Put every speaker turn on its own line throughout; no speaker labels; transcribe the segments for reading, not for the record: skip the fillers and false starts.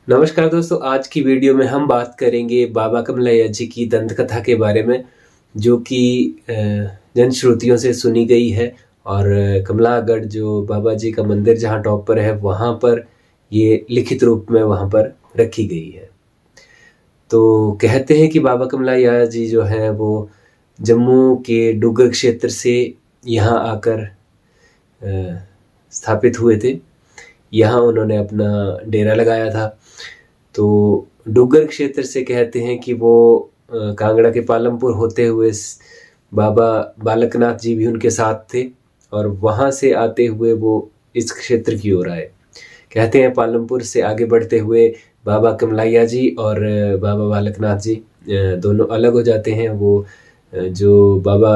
नमस्कार दोस्तों, आज की वीडियो में हम बात करेंगे बाबा कमलैया जी की दंत कथा के बारे में, जो कि जनश्रुतियों से सुनी गई है। और कमलागढ़ जो बाबा जी का मंदिर जहाँ टॉप पर है, वहाँ पर ये लिखित रूप में वहाँ पर रखी गई है। तो कहते हैं कि बाबा कमलैया जी जो हैं वो जम्मू के डुग्गर क्षेत्र से यहाँ आकर स्थापित हुए थे। यहाँ उन्होंने अपना डेरा लगाया था। तो डुग्गर क्षेत्र से कहते हैं कि वो कांगड़ा के पालमपुर होते हुए बाबा बालकनाथ जी भी उनके साथ थे, और वहाँ से आते हुए वो इस क्षेत्र की ओर आए। कहते हैं पालमपुर से आगे बढ़ते हुए बाबा कमलैया जी और बाबा बालकनाथ जी दोनों अलग हो जाते हैं। वो जो बाबा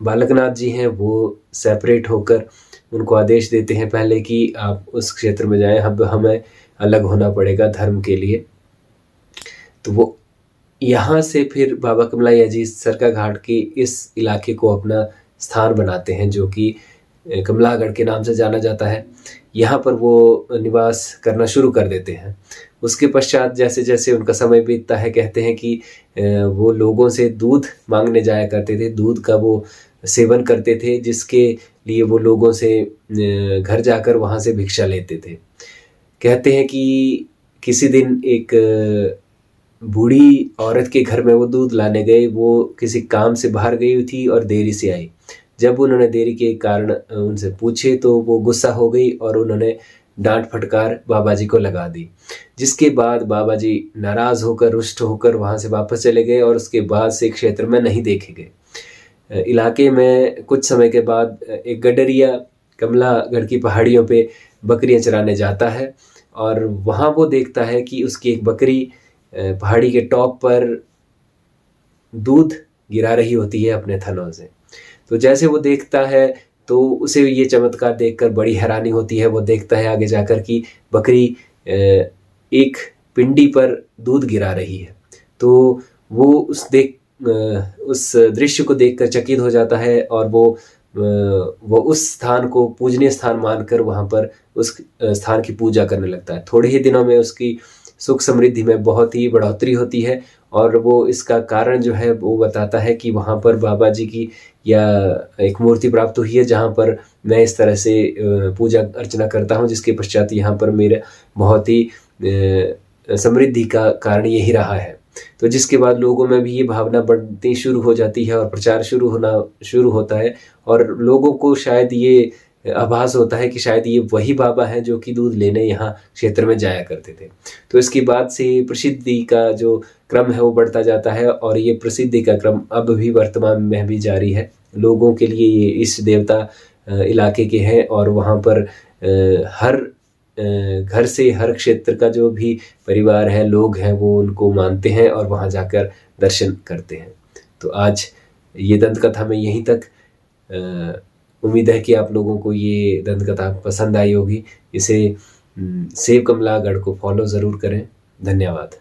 बालकनाथ जी हैं वो सेपरेट होकर उनको आदेश देते हैं पहले कि आप उस क्षेत्र में जाएं, अब हमें अलग होना पड़ेगा धर्म के लिए। तो वो यहाँ से फिर बाबा कमलैया जी सरका घाट के इस इलाके को अपना स्थान बनाते हैं, जो कि कमलागढ़ के नाम से जाना जाता है। यहाँ पर वो निवास करना शुरू कर देते हैं। उसके पश्चात जैसे जैसे उनका समय बीतता है, कहते हैं कि वो लोगों से दूध मांगने जाया करते थे, दूध का वो सेवन करते थे, जिसके लिए वो लोगों से घर जाकर वहाँ से भिक्षा लेते थे। कहते हैं कि किसी दिन एक बूढ़ी औरत के घर में वो दूध लाने गए। वो किसी काम से बाहर गई हुई थी और देरी से आई। जब उन्होंने देरी के कारण उनसे पूछे तो वो गुस्सा हो गई और उन्होंने डांट फटकार बाबा जी को लगा दी, जिसके बाद बाबा जी नाराज़ होकर रुष्ट होकर वहाँ से वापस चले गए और उसके बाद से क्षेत्र में नहीं देखे गए। इलाके में कुछ समय के बाद एक गडरिया कमलागढ़ की पहाड़ियों पे बकरियां चराने जाता है, और वहाँ वो देखता है कि उसकी एक बकरी पहाड़ी के टॉप पर दूध गिरा रही होती है अपने थनों से। तो जैसे वो देखता है तो उसे ये चमत्कार देखकर बड़ी हैरानी होती है। वो देखता है आगे जाकर कि बकरी एक पिंडी पर दूध गिरा रही है। तो वो उस दृश्य को देखकर चकित हो जाता है, और वो उस स्थान को पूजनीय स्थान मानकर वहाँ पर उस स्थान की पूजा करने लगता है। थोड़े ही दिनों में उसकी सुख समृद्धि में बहुत ही बढ़ोतरी होती है, और वो इसका कारण जो है वो बताता है कि वहाँ पर बाबा जी की या एक मूर्ति प्राप्त हुई है, जहाँ पर मैं इस तरह से पूजा अर्चना करता हूँ, जिसके पश्चात यहाँ पर मेरे बहुत ही समृद्धि का कारण यही रहा है। तो जिसके बाद लोगों में भी ये भावना बढ़ती शुरू हो जाती है और प्रचार शुरू होता है, और लोगों को शायद ये आभास होता है कि शायद ये वही बाबा हैं जो कि दूध लेने यहाँ क्षेत्र में जाया करते थे। तो इसके बाद से प्रसिद्धि का जो क्रम है वो बढ़ता जाता है, और ये प्रसिद्धि का क्रम अब भी वर्तमान में भी जारी है। लोगों के लिए ये इष्ट देवता इलाके के हैं, और वहाँ पर हर घर से हर क्षेत्र का जो भी परिवार है, लोग हैं, वो उनको मानते हैं और वहाँ जाकर दर्शन करते हैं। तो आज ये दंत कथा में यहीं तक। उम्मीद है कि आप लोगों को ये दंत कथा पसंद आई होगी। इसे सेव कमलागढ़ को फॉलो ज़रूर करें। धन्यवाद।